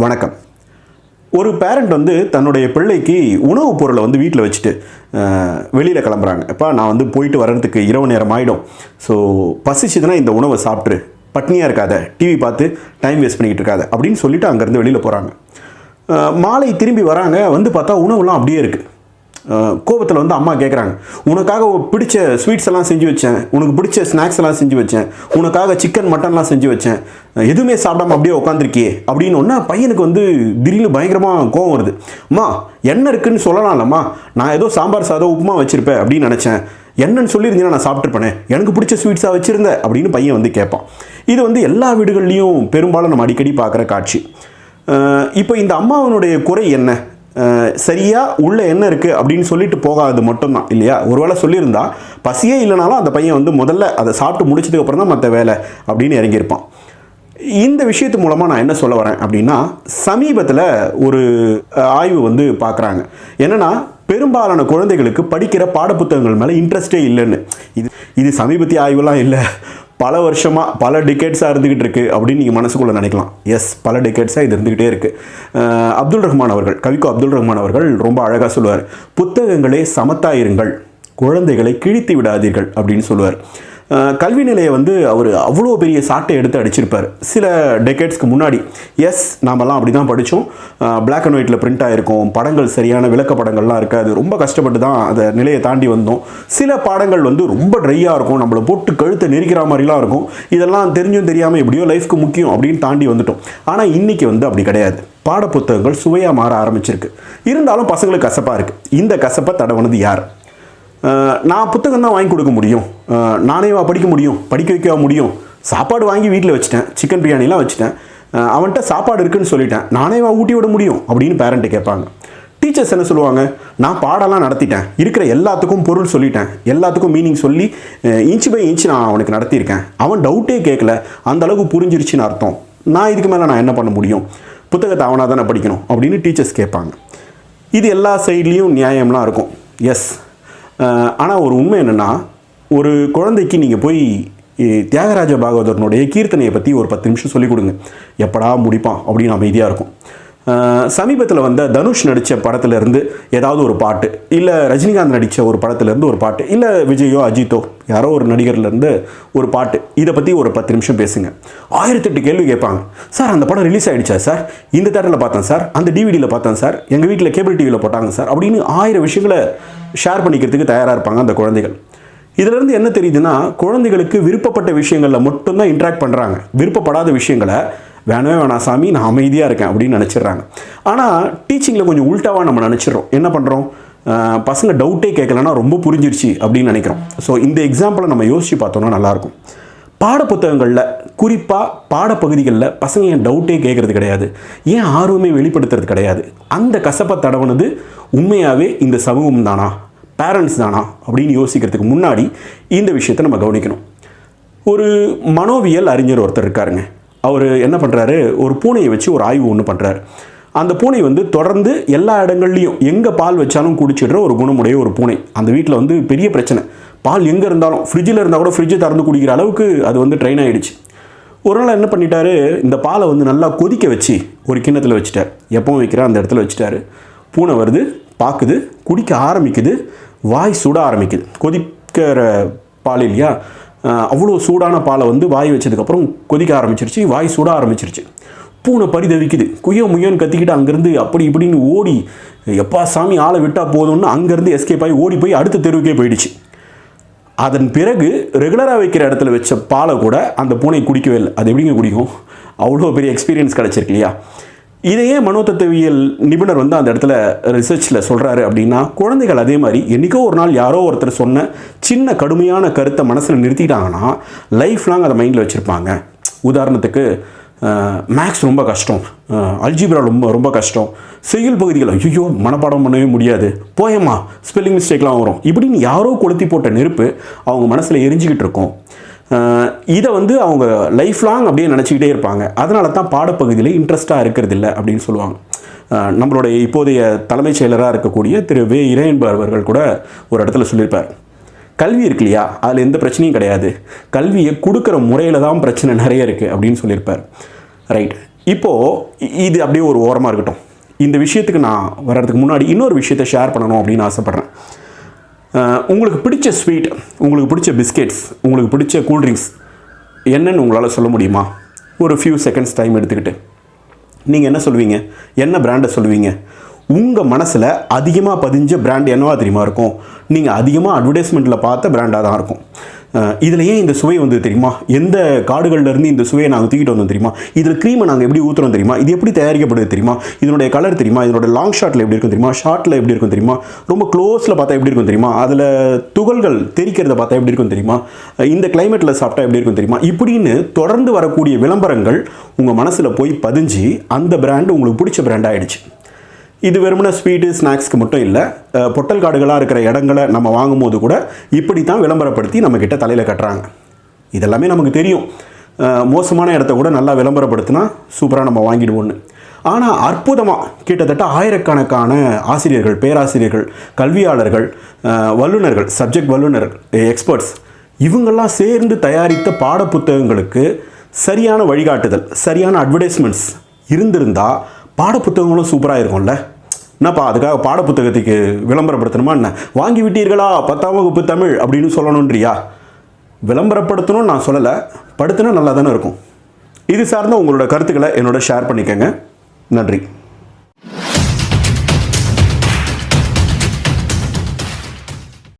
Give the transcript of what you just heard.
வணக்கம். ஒரு பேரண்ட் வந்து தன்னுடைய பிள்ளைக்கு உணவுப் பொருளை வந்து வீட்டில் வச்சுட்டு வெளியில் கிளம்புறாங்க. அப்போ நான் வந்து போயிட்டு வர்றதுக்கு இரவு நேரம் ஆகிடும், ஸோ பசிச்சுதுன்னா இந்த உணவை சாப்பிட்ரு, பட்னியாக இருக்காத, டிவி பார்த்து டைம் வேஸ்ட் பண்ணிக்கிட்டு இருக்காத அப்படின்னு சொல்லிவிட்டு அங்கேருந்து வெளியில் போகிறாங்க. மாலை திரும்பி வராங்க, வந்து பார்த்தா உணவுலாம் அப்படியே இருக்குது. கோபத்தில் வந்து அம்மா கேட்குறாங்க, உனக்காக பிடிச்ச ஸ்வீட்ஸ் எல்லாம் செஞ்சு வச்சேன், உனக்கு பிடிச்ச ஸ்நாக்ஸ் எல்லாம் செஞ்சு வச்சேன், உனக்காக சிக்கன் மட்டன்லாம் செஞ்சு வச்சேன், எதுவுமே சாப்பிடாம அப்படியே உட்காந்துருக்கியே அப்படின்னு ஒன்றா பையனுக்கு வந்து திடீர்னு பயங்கரமாக கோவம் வருது. அம்மா என்ன இருக்குன்னு சொல்லலாம்லம்மா, நான் ஏதோ சாம்பார் சாதம் உப்புமா வச்சுருப்பேன் அப்படின்னு நினச்சேன், என்னன்னு சொல்லியிருந்தீங்கன்னா நான் சாப்பிட்ருப்பேனே, எனக்கு பிடிச்ச ஸ்வீட்ஸாக வச்சுருந்தேன் அப்படின்னு பையன் வந்து கேட்பான். இது வந்து எல்லா வீடுகள்லையும் பெரும்பாலும் நம்ம அடிக்கடி பார்க்குற காட்சி. இப்போ இந்த அம்மாவனுடைய குறை என்ன? சரியாக உள்ளே என்ன இருக்குது அப்படின்னு சொல்லிட்டு போகாது மட்டும்தான் இல்லையா? ஒருவேளை சொல்லியிருந்தா பசியே இல்லைனாலும் அந்த பையன் வந்து முதல்ல அதை சாப்பிட்டு முடிச்சதுக்கப்புறம் தான் மற்ற வேலை அப்படின்னு இறங்கியிருப்பான். இந்த விஷயத்து மூலமாக நான் என்ன சொல்ல வரேன் அப்படின்னா, சமீபத்தில் ஒரு ஆய்வு வந்து பார்க்குறாங்க. என்னென்னா, பெரும்பாலான குழந்தைகளுக்கு படிக்கிற பாடப்புத்தகங்கள் மேலே இன்ட்ரெஸ்டே இல்லைன்னு. இது சமீபத்திய ஆய்வுலாம் இல்லை, பல வருஷமாக பல டிகேட்ஸாக இருந்துக்கிட்டு இருக்குது அப்படின்னு நீங்கள் மனசுக்குள்ளே நினைக்கலாம். எஸ், பல டிகேட்ஸாக இது இருந்துக்கிட்டே இருக்குது. அப்துல் ரஹ்மான் அவர்கள், கவிக்கோ அப்துல் ரஹ்மான் அவர்கள் ரொம்ப அழகாக சொல்லுவார், புத்தகங்களே சமத்தாயிருங்கள், குழந்தைகளை கிழித்து விடாதீர்கள் அப்படின்னு சொல்லுவார். கல்வி நிலையை வந்து அவர் அவ்வளோ பெரிய சாட்டை எடுத்து அடிச்சிருப்பார் சில டெக்கேட்ஸ்க்கு முன்னாடி. எஸ், நாமெல்லாம் அப்படி தான் படித்தோம், பிளாக் அண்ட் ஒயிட்டில் பிரிண்ட் ஆகிருக்கும், படங்கள் சரியான விளக்க படங்கள்லாம் இருக்காது, ரொம்ப கஷ்டப்பட்டு தான் அந்த நிலையை தாண்டி வந்தோம். சில பாடங்கள் வந்து ரொம்ப ட்ரையாக இருக்கும், நம்மளை போட்டு கழுத்தை நெரிக்கிற மாதிரிலாம் இருக்கும், இதெல்லாம் தெரிஞ்சும் தெரியாமல் எப்படியோ லைஃப்க்கு முக்கியம் அப்படின்னு தாண்டி வந்துட்டோம். ஆனால் இன்றைக்கி வந்து அப்படி கிடையாது, பாடப்புத்தகங்கள் சுவையாக மாற ஆரம்பிச்சிருக்கு. இருந்தாலும் பசங்களுக்கு கசப்பாக இருக்குது. இந்த கசப்பை தடவுனது யார்? நான் புத்தகம் தான் வாங்கி கொடுக்க முடியும், நானேவா படிக்க முடியும், படிக்க வைக்க முடியும், சாப்பாடு வாங்கி வீட்டில் வச்சுட்டேன், சிக்கன் பிரியாணிலாம் வச்சுட்டேன், அவன்கிட்ட சாப்பாடு இருக்குதுன்னு சொல்லிட்டேன், நானேவா ஊட்டி விட முடியும் அப்படின்னு பேரண்ட்டு கேட்பாங்க. டீச்சர்ஸ் என்ன சொல்லுவாங்க, நான் பாடலாம் நடத்திட்டேன், இருக்கிற எல்லாத்துக்கும் பொருள் சொல்லிட்டேன், எல்லாத்துக்கும் மீனிங் சொல்லி இன்ச்சு பை இன்ச்சு நான் அவனுக்கு நடத்தியிருக்கேன், அவன் டவுட்டே கேட்கல, அந்த அளவுக்கு புரிஞ்சிருச்சுன்னு அர்த்தம், நான் இதுக்கு மேலே நான் என்ன பண்ண முடியும், புத்தகத்தை அவனாக தானே படிக்கணும் அப்படின்னு டீச்சர்ஸ் கேட்பாங்க. இது எல்லா சைட்லேயும் நியாயம்லாம் இருக்கும். எஸ், ஆனால் ஒரு உண்மை என்னென்னா, ஒரு குழந்தைக்கு நீங்கள் போய் தியாகராஜ பாகவதரனுடைய கீர்த்தனையை பற்றி ஒரு 10 நிமிஷம் சொல்லிக் கொடுங்க, எப்படா முடிப்பான் அப்படின்னு அமைதியாக இருக்கும். சமீபத்தில் வந்த தனுஷ் நடித்த படத்துலேருந்து ஏதாவது ஒரு பாட்டு, இல்லை ரஜினிகாந்த் நடித்த ஒரு படத்துலேருந்து ஒரு பாட்டு, இல்லை விஜயோ அஜித்தோ யாரோ ஒரு நடிகர்லேருந்து ஒரு பாட்டு, இதை பற்றி ஒரு 10 நிமிஷம் பேசுங்க. 1008 கேள்வி கேட்பாங்க. சார் அந்த படம் ரிலீஸ் ஆகிடுச்சா சார், இந்த தேட்டரில் பார்த்தேன் சார், அந்த டிவிடியில் பார்த்தேன் சார், எங்கள் வீட்டில் கேபிள் டிவியில் போட்டாங்க சார் அப்படின்னு 1000 விஷயங்களை ஷேர் பண்ணிக்கிறதுக்கு தயாராக இருப்பாங்க அந்த குழந்தைகள். இதிலேருந்து என்ன தெரியுதுன்னா, குழந்தைகளுக்கு விருப்பப்பட்ட விஷயங்களில் மட்டும்தான் இன்ட்ராக்ட் பண்ணுறாங்க, விருப்பப்படாத விஷயங்களை வேணவே வேணாம் சாமி, நான் அமைதியாக இருக்கேன் அப்படின்னு நினச்சிட்றாங்க. ஆனால் டீச்சிங்கில் கொஞ்சம் உல்ட்டாவாக நம்ம நினச்சிட்றோம். என்ன பண்ணுறோம், பசங்க டவுட்டே கேட்கலன்னா ரொம்ப புரிஞ்சிருச்சு அப்படின்னு நினைக்கிறோம். ஸோ இந்த எக்ஸாம்பிளை நம்ம யோசித்து பார்த்தோன்னா நல்லாயிருக்கும். பாடப்புத்தகங்களில், குறிப்பாக பாடப்பகுதிகளில் பசங்க ஏன் டவுட்டே கேட்குறது கிடையாது, ஏன் ஆர்வமே வெளிப்படுத்துறது கிடையாது, அந்த கசப்பை தடவுனது உண்மையாகவே இந்த சமூகம் தானா, பேரண்ட்ஸ் தானா அப்படின்னு யோசிக்கிறதுக்கு முன்னாடி இந்த விஷயத்தை நம்ம கவனிக்கணும். ஒரு மனோவியல் அறிஞர் ஒருத்தர் இருக்காருங்க. அவர் என்ன பண்ணுறாரு, ஒரு பூனையை வச்சு ஒரு ஆய்வு ஒன்று பண்ணுறாரு. அந்த பூனை வந்து தொடர்ந்து எல்லா இடங்கள்லையும் எங்கே பால் வச்சாலும் குடிச்சிடுற ஒரு குணமுடைய ஒரு பூனை. அந்த வீட்டில் வந்து பெரிய பிரச்சனை, பால் எங்கே இருந்தாலும், ஃப்ரிட்ஜில் இருந்தால் கூட ஃப்ரிட்ஜை திறந்து குடிக்கிற அளவுக்கு அது வந்து ட்ரெயின் ஆகிடுச்சு. ஒரு நாள் என்ன பண்ணிட்டாரு, இந்த பாலை வந்து நல்லா கொதிக்க வச்சு ஒரு கிண்ணத்தில் வச்சுட்டார், எப்பவும் வைக்கிற அந்த இடத்துல வச்சுட்டாரு. பூனை வருது, பார்க்குது, குடிக்க ஆரம்பிக்குது, வாய் சுட ஆரம்பிக்குது. கொதிக்கிற பால் இல்லையா, அவ்வளோ சூடான பாலை வந்து வாய் வச்சதுக்கப்புறம் கொதிக்க ஆரம்பிச்சிருச்சு, வாய் சுட ஆரம்பிச்சிருச்சு. பூனை பரிதவிக்குது, குய்யோ முய்யோன்னு கத்திக்கிட்டு அங்கேருந்து அப்படி இப்படின்னு ஓடி, எப்பா சாமி ஆளை விட்டால் போதும்னு அங்கேருந்து எஸ்கேப் ஆகி ஓடி போய் அடுத்த தெருவுக்கே போயிடுச்சு. அதன் பிறகு ரெகுலராக வைக்கிற இடத்துல வச்ச பாலை கூட அந்த பூனை குடிக்கவே இல்லை. அது எப்படிங்க குடிக்கும், அவ்வளோ பெரிய எக்ஸ்பீரியன்ஸ் கிடச்சிருக்கு இல்லையா? இதையே மனோதத்துவியல் நிபுணர் வந்து அந்த இடத்துல ரிசர்ச்சில் சொல்கிறாரு அப்படின்னா, குழந்தைகள் அதே மாதிரி என்றைக்கோ ஒரு நாள் யாரோ ஒருத்தர் சொன்ன சின்ன கடுமையான கருத்தை மனசில் நிறுத்திட்டாங்கன்னா லைஃப் லாங் அதை மைண்டில் வச்சுருப்பாங்க. உதாரணத்துக்கு மேக்ஸ் ரொம்ப கஷ்டம், அல்ஜிப்ரா ரொம்ப கஷ்டம், செய்யுள் பகுதிகள் ஐயோ மனப்பாடம் பண்ணவே முடியாது, போயமா ஸ்பெல்லிங் மிஸ்டேக்லாம் வரும், இப்படின்னு யாரோ கொளுத்தி போட்ட நெருப்பு அவங்க மனசில் எரிஞ்சிக்கிட்டு இருக்கும். இதை வந்து அவங்க லைஃப் லாங் அப்படியே நினச்சிக்கிட்டே இருப்பாங்க. அதனால தான் பாடப்பகுதியில் இன்ட்ரெஸ்ட்டாக இருக்கிறது இல்லை அப்படின்னு சொல்லுவாங்க. நம்மளுடைய இப்போதைய தலைமைச் செயலராக இருக்கக்கூடிய திரு வே இறையன்பு அவர்கள் கூட ஒரு இடத்துல சொல்லியிருப்பார், கல்வி இருக்கு இல்லையா, அதில் எந்த பிரச்சனையும் கிடையாது, கல்வியை கொடுக்குற முறையில் தான் பிரச்சனை நிறைய இருக்குது அப்படின்னு சொல்லியிருப்பார். ரைட். இப்போது இது அப்படியே ஒரு ஓரமாக இருக்கட்டும். இந்த விஷயத்துக்கு நான் வர்றதுக்கு முன்னாடி இன்னொரு விஷயத்தை ஷேர் பண்ணணும் அப்படின்னு ஆசைப்பட்றேன். உங்களுக்கு பிடிச்ச ஸ்வீட், உங்களுக்கு பிடிச்ச பிஸ்கெட்ஸ், உங்களுக்கு பிடிச்ச கூல்ட்ரிங்க்ஸ் என்னன்னு உங்களால் சொல்ல முடியுமா? ஒரு ஃபியூ செகண்ட்ஸ் டைம் எடுத்துக்கிட்டு நீங்கள் என்ன சொல்லுவீங்க? என்ன பிராண்டை சொல்லுவீங்க? உங்கள் மனசில் அதிகமாக பதிஞ்ச பிராண்ட் என்னவா தெரியுமா இருக்கும்? நீங்கள் அதிகமாக அட்வர்டைஸ்மெண்ட்டில் பார்த்த பிராண்டாக தான் இருக்கும். இதில் ஏன் இந்த சுவை வந்து தெரியுமா? எந்த காடுகள்லேருந்து இந்த சுவையை நாங்கள் தூக்கிட்டு வந்தோம் தெரியுமா? இதில் க்ரீமை நாங்கள் எப்படி ஊற்றுறோம் தெரியுமா? இது எப்படி தயாரிக்கப்படுது தெரியுமா? இதனுடைய கலர் தெரியுமா? இதனோட லாங் ஷாட்டில் எப்படி இருக்கும் தெரியுமா? ஷார்ட்டில் எப்படி இருக்கும் தெரியுமா? ரொம்ப க்ளோஸில் பார்த்தா எப்படி இருக்கும் தெரியுமா? அதில் துகள்கள் தெரிக்கிறத பார்த்தா எப்படி இருக்கும் தெரியுமா? இந்த கிளைமேட்டில் சாப்பிட்டா எப்படி இருக்கும் தெரியுமா? இப்படின்னு தொடர்ந்து வரக்கூடிய விளம்பரங்கள் உங்கள் மனசில் போய் பதிஞ்சு அந்த பிராண்டு உங்களுக்கு பிடிச்ச பிராண்ட் ஆகிடுச்சு. இது வெறுமனே ஸ்வீட்டு ஸ்நாக்ஸ்க்கு மட்டும் இல்லை, பொட்டல் காடுகளாக இருக்கிற இடங்களை நம்ம வாங்கும்போது கூட இப்படி தான் விளம்பரப்படுத்தி நம்மக்கிட்ட தலையில் கட்டுறாங்க. இதெல்லாமே நமக்கு தெரியும். மோசமான இடத்த கூட நல்லா விளம்பரப்படுத்தினா சூப்பராக நம்ம வாங்கிடுவோன்னு. ஆனால் அற்புதமாக கிட்டத்தட்ட ஆயிரக்கணக்கான ஆசிரியர்கள், பேராசிரியர்கள், கல்வியாளர்கள், வல்லுநர்கள், சப்ஜெக்ட் வல்லுநர்கள், எக்ஸ்பர்ட்ஸ் இவங்கெல்லாம் சேர்ந்து தயாரித்த பாடப்புத்தகங்களுக்கு சரியான வழிகாட்டுதல், சரியான அட்வர்டைஸ்மெண்ட்ஸ் இருந்திருந்தால் பாடப்புத்தகங்களும் சூப்பராக இருக்கும்ல. என்னப்பா அதுக்காக பாடப்புத்தகத்துக்கு விளம்பரப்படுத்தணுமா என்ன? வாங்கி விட்டீர்களா 10ஆம் வகுப்பு தமிழ் அப்படின்னு சொல்லணுன்றியா? விளம்பரப்படுத்தணும்னு நான் சொல்லலை, படுத்தினா நல்லா தானே இருக்கும். இது சார்ந்த உங்களோட கருத்துக்களை என்னோட ஷேர் பண்ணிக்கங்க. நன்றி.